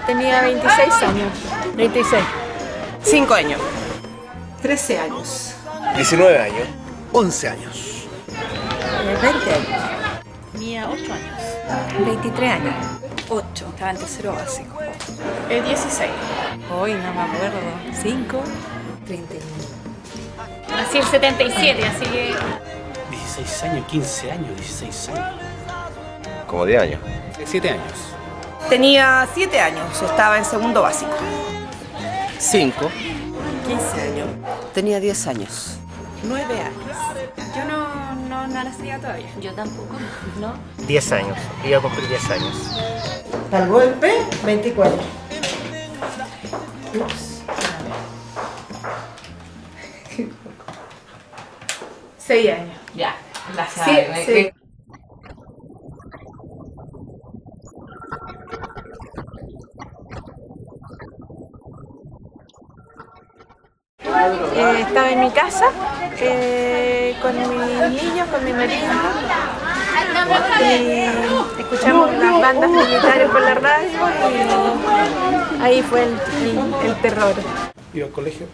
Tenía 26 años. 26. 5 años. 13 años. 19 años. 11 años. 20 años. Tenía 8 años. 23 años. 8. Estaba en tercero básico. 16. Hoy no me acuerdo. 5. 31. Nací el 77, así que... 16 años, 15 años, 16 años. Como 10 años. 7 años. Tenía 7 años, estaba en segundo básico. 5. 15 años. Tenía 10 años. 9 años. Yo no nacía todavía. Yo tampoco, ¿no? 10 años, iba a cumplir 10 años. Al golpe, 24. Ups. 6 años. Ya, la Sí, sabe. sí. Estaba en mi casa con mis niños, con mi marido y escuchamos las bandas militares por la radio y ahí fue el terror. Iba al colegio,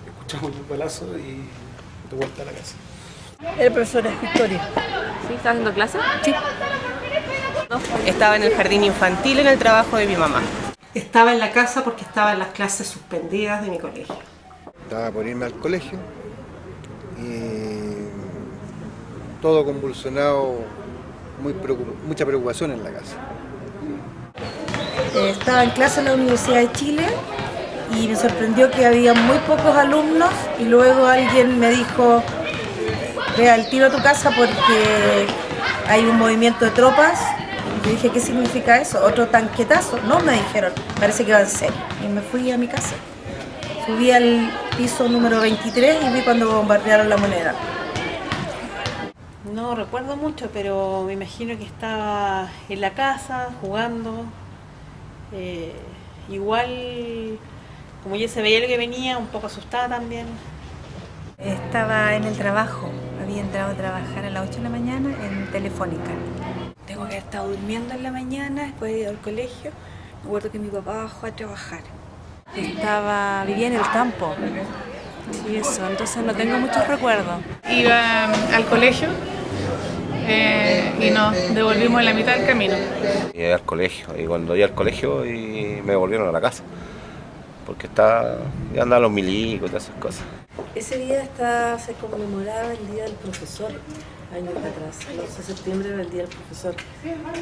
escuchamos los balazos y de vuelta a la casa. El profesor de historia. ¿Sí? ¿Estás haciendo clase? Sí. Estaba en el jardín infantil en el trabajo de mi mamá. Estaba en la casa porque estaba en las clases suspendidas de mi colegio. Estaba por irme al colegio y todo convulsionado, mucha preocupación en la casa. Estaba en clase en la Universidad de Chile y me sorprendió que había muy pocos alumnos y luego alguien me dijo, ve al tiro a tu casa porque hay un movimiento de tropas. Y yo dije, ¿qué significa eso? ¿Otro tanquetazo? No, me dijeron, parece que va en serio. Y me fui a mi casa. Subí al piso número 23 y vi cuando bombardearon la Moneda. No recuerdo mucho, pero me imagino que estaba en la casa jugando. Igual, como ya se veía lo que venía, un poco asustada también. Estaba en el trabajo, había entrado a trabajar a las 8 de la mañana en Telefónica. Tengo que haber estado durmiendo en la mañana, después de ir al colegio. Me acuerdo que mi papá bajó a trabajar. Vivía en el campo. Sí, eso, entonces no tengo muchos recuerdos. Iba al colegio y nos devolvimos en la mitad del camino. Llegué al colegio y cuando llegué al colegio y me volvieron a la casa. Porque ya andaban los milicos y todas esas cosas. Ese día se conmemoraba el Día del Profesor, años atrás. El 11 de septiembre era el Día del Profesor.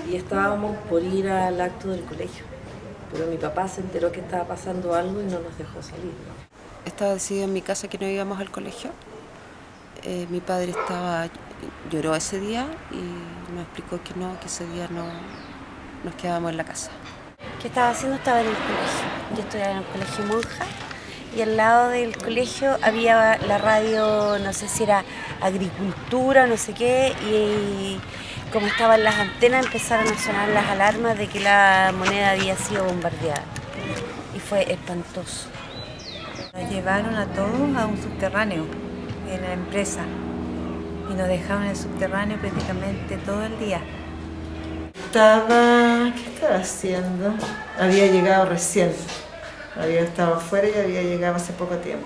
Y estábamos por ir al acto del colegio. Pero mi papá se enteró que estaba pasando algo y no nos dejó salir. Estaba decidido en mi casa que no íbamos al colegio. Mi padre lloró ese día y nos explicó que ese día no nos quedábamos en la casa. ¿Qué estaba haciendo? Estaba en el colegio. Yo estudiaba en el colegio monja y al lado del colegio había la radio, no sé si era agricultura, no sé qué, y como estaban las antenas empezaron a sonar las alarmas de que la Moneda había sido bombardeada. Y fue espantoso. Nos llevaron a todos a un subterráneo en la empresa y nos dejaron en el subterráneo prácticamente todo el día. ¿Qué estaba haciendo? Había llegado recién. Había estado afuera y había llegado hace poco tiempo.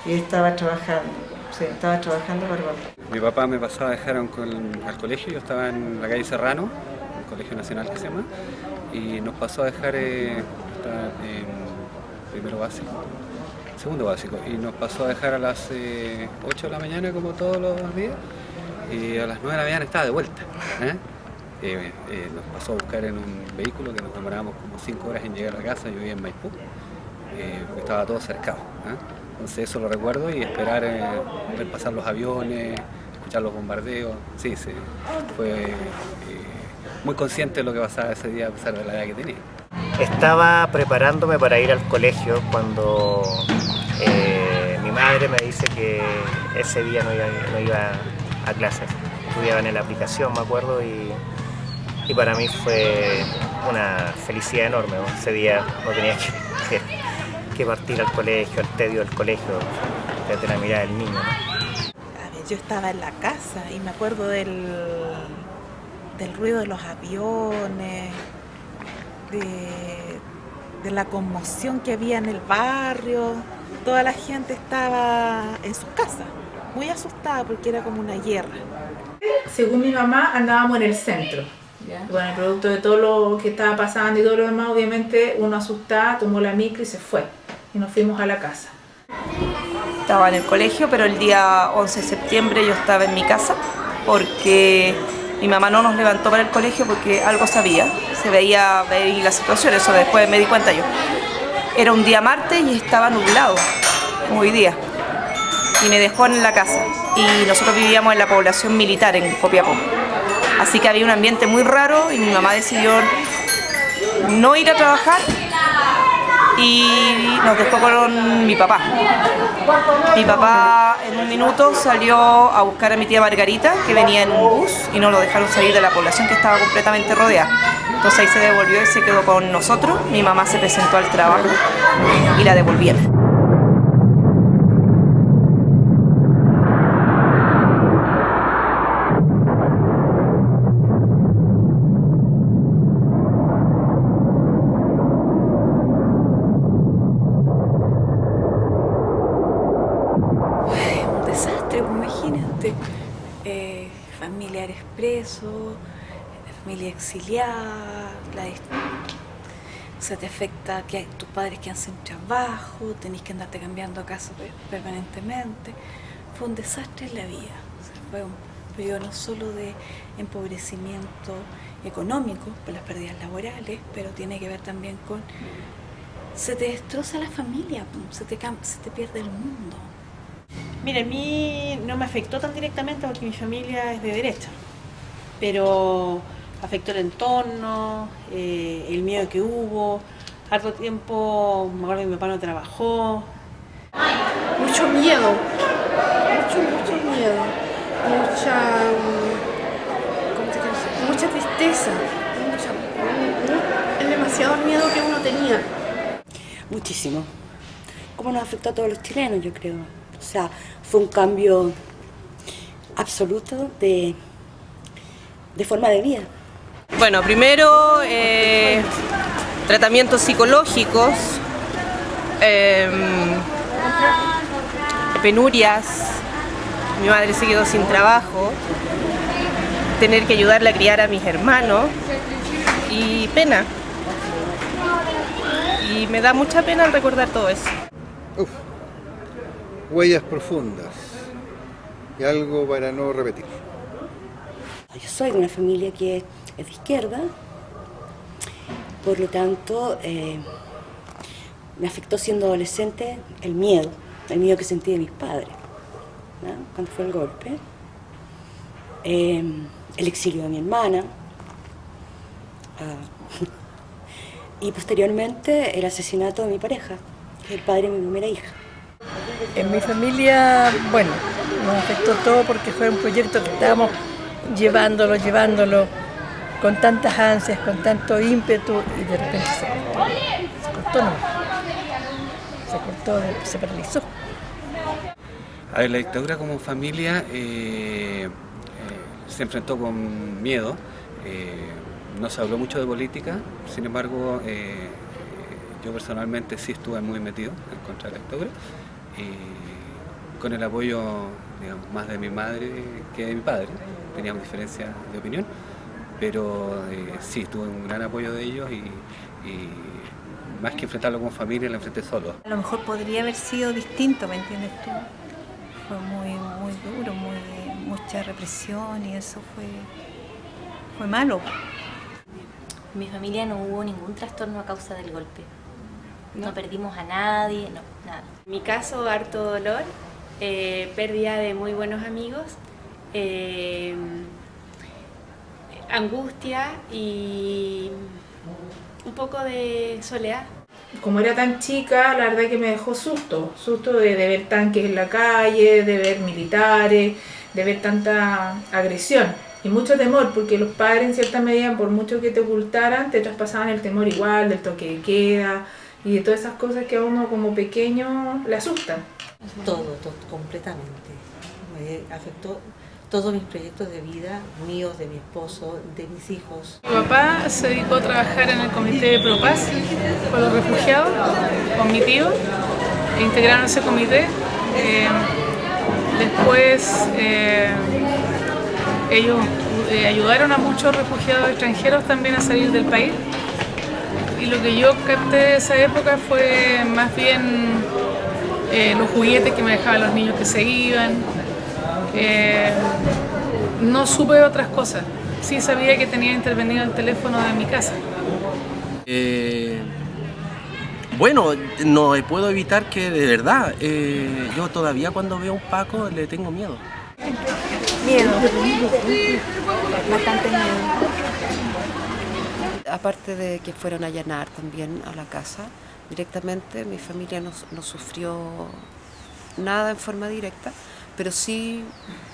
Y estaba trabajando. Sí, estaba trabajando para papá. Mi papá me pasaba a dejar al colegio, yo estaba en la calle Serrano, el Colegio Nacional que se llama, y nos pasó a dejar en primero básico, segundo básico, y nos pasó a dejar a las 8 de la mañana como todos los días, y a las 9 de la mañana estaba de vuelta. Nos pasó a buscar en un vehículo que nos demorábamos como 5 horas en llegar a la casa. Yo vivía en Maipú, porque estaba todo cercado. Entonces eso lo recuerdo y esperar ver pasar los aviones, escuchar los bombardeos. Sí, fue muy consciente de lo que pasaba ese día a pesar de la edad que tenía. Estaba preparándome para ir al colegio cuando mi madre me dice que ese día no iba a clases. Estudiaba en la aplicación, me acuerdo, y para mí fue una felicidad enorme, ¿no? Ese día no tenía que partir al colegio, al tedio del colegio, desde la mirada del niño, ¿no? A ver, yo estaba en la casa y me acuerdo del ruido de los aviones, de la conmoción que había en el barrio. Toda la gente estaba en sus casas, muy asustada porque era como una guerra. Según mi mamá, andábamos en el centro. Bueno, el producto de todo lo que estaba pasando y todo lo demás, obviamente uno asustada tomó la micro y se fue. Y nos fuimos a la casa. Estaba en el colegio, pero el día 11 de septiembre yo estaba en mi casa porque mi mamá no nos levantó para el colegio porque algo sabía. Se veía la situación, eso después me di cuenta yo. Era un día martes y estaba nublado, como hoy día. Y me dejó en la casa. Y nosotros vivíamos en la población militar, en Copiapó. Así que había un ambiente muy raro y mi mamá decidió no ir a trabajar y nos dejó con mi papá. Mi papá en un minuto salió a buscar a mi tía Margarita, que venía en un bus, y no lo dejaron salir de la población que estaba completamente rodeada. Entonces ahí se devolvió y se quedó con nosotros. Mi mamá se presentó al trabajo y la devolvieron. Imagínate, familiares presos, familia exiliada, se te afecta que tus padres quedan sin trabajo, tenés que andarte cambiando a casa permanentemente. Fue un desastre en la vida. O sea, fue un periodo no solo de empobrecimiento económico por las pérdidas laborales, pero tiene que ver también con se te destroza la familia, se te pierde el mundo. Mira, a mí no me afectó tan directamente porque mi familia es de derecha, pero afectó el entorno, el miedo que hubo. Harto tiempo, me acuerdo que mi papá no trabajó. Mucho miedo, mucho miedo, mucha tristeza, el demasiado miedo que uno tenía. Muchísimo. ¿Cómo nos afectó a todos los chilenos, yo creo? O sea, fue un cambio absoluto de forma de vida. Bueno, primero tratamientos psicológicos, penurias, mi madre se quedó sin trabajo, tener que ayudarle a criar a mis hermanos y pena. Y me da mucha pena al recordar todo eso. Huellas profundas y algo para no repetir. Yo soy de una familia que es de izquierda, por lo tanto me afectó siendo adolescente el miedo que sentí de mis padres, ¿no? Cuando fue el golpe, el exilio de mi hermana y posteriormente el asesinato de mi pareja, que es el padre de mi primera hija. En mi familia, bueno, nos afectó todo porque fue un proyecto que estábamos llevándolo con tantas ansias, con tanto ímpetu y de repente se paralizó. A ver, la dictadura como familia se enfrentó con miedo, no se habló mucho de política, sin embargo yo personalmente sí estuve muy metido en contra de la dictadura, con el apoyo, digamos, más de mi madre que de mi padre. Teníamos diferencias de opinión, pero sí, tuve un gran apoyo de ellos y más que enfrentarlo como familia, lo enfrenté solo. A lo mejor podría haber sido distinto, ¿me entiendes tú? Fue muy duro, mucha represión y eso fue malo. En mi familia no hubo ningún trastorno a causa del golpe. No perdimos a nadie, no, nada. En mi caso, harto dolor, pérdida de muy buenos amigos, angustia y un poco de soledad. Como era tan chica, la verdad que me dejó susto de ver tanques en la calle, de ver militares, de ver tanta agresión y mucho temor, porque los padres en cierta medida, por mucho que te ocultaran, te traspasaban el temor igual, del toque de queda y de todas esas cosas que a uno como pequeño le asustan. Todo, completamente. Me afectó todos mis proyectos de vida, míos, de mi esposo, de mis hijos. Mi papá se dedicó a trabajar en el comité de Propaz con los refugiados, con mi tío, e integraron ese comité. Después ellos ayudaron a muchos refugiados extranjeros también a salir del país. Y lo que yo capté de esa época fue más bien los juguetes que me dejaban los niños que se iban. No supe otras cosas. Sí sabía que tenía intervenido el teléfono de mi casa. Bueno, no puedo evitar que de verdad, yo todavía cuando veo a un Paco le tengo miedo. Miedo, bastante miedo. Aparte de que fueron a allanar también a la casa, directamente mi familia no sufrió nada en forma directa, pero sí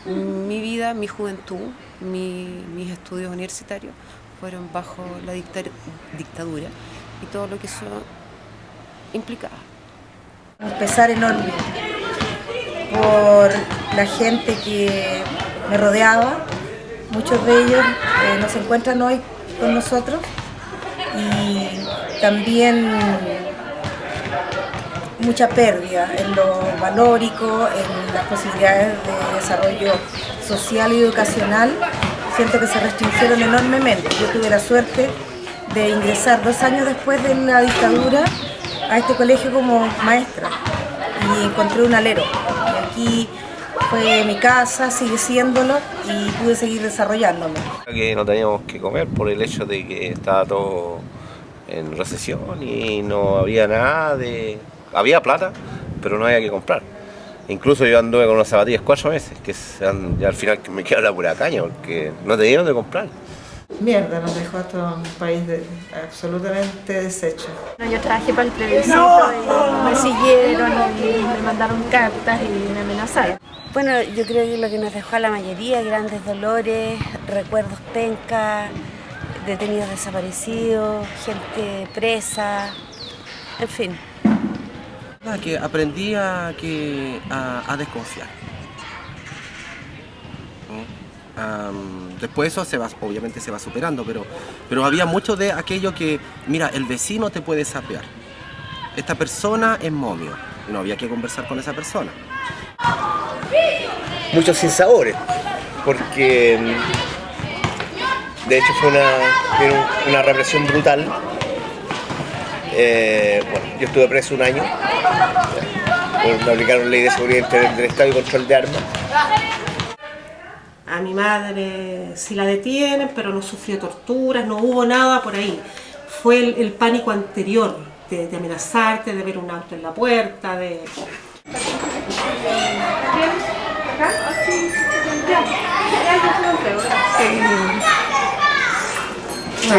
mi vida, mi juventud, mis estudios universitarios fueron bajo la dictadura y todo lo que eso implicaba. Un pesar enorme por la gente que me rodeaba, muchos de ellos no se encuentran hoy con nosotros, y también mucha pérdida en lo valórico, en las posibilidades de desarrollo social y educacional. Siento que se restringieron enormemente. Yo tuve la suerte de ingresar 2 años después de la dictadura a este colegio como maestra y encontré un alero. Y aquí fue mi casa, sigue siéndolo, y pude seguir desarrollándome. Que no teníamos que comer por el hecho de que estaba todo en recesión y no había nada de... Había plata, pero no había que comprar. Incluso yo anduve con unas zapatillas 4 meses, que ya al final me quedó la pura caña, porque no tenía dónde comprar. Mierda, nos dejó hasta un país absolutamente deshecho. Yo trabajé para el plebiscito y me siguieron y me mandaron cartas y me amenazaron. Bueno, yo creo que lo que nos dejó a la mayoría, grandes dolores, recuerdos pencas, detenidos desaparecidos, gente presa, en fin. Que aprendí a desconfiar. Después eso obviamente se va superando, pero había mucho de aquello que, mira, el vecino te puede sapear. Esta persona es momio, y no había que conversar con esa persona. Muchos sinsabores, porque de hecho fue una represión brutal. Bueno, yo estuve preso 1 año, me aplicaron ley de seguridad del Estado y control de armas. A mi madre sí la detienen, pero no sufrió torturas, no hubo nada por ahí. Fue el pánico anterior de amenazarte, de ver un auto en la puerta, de... Sí.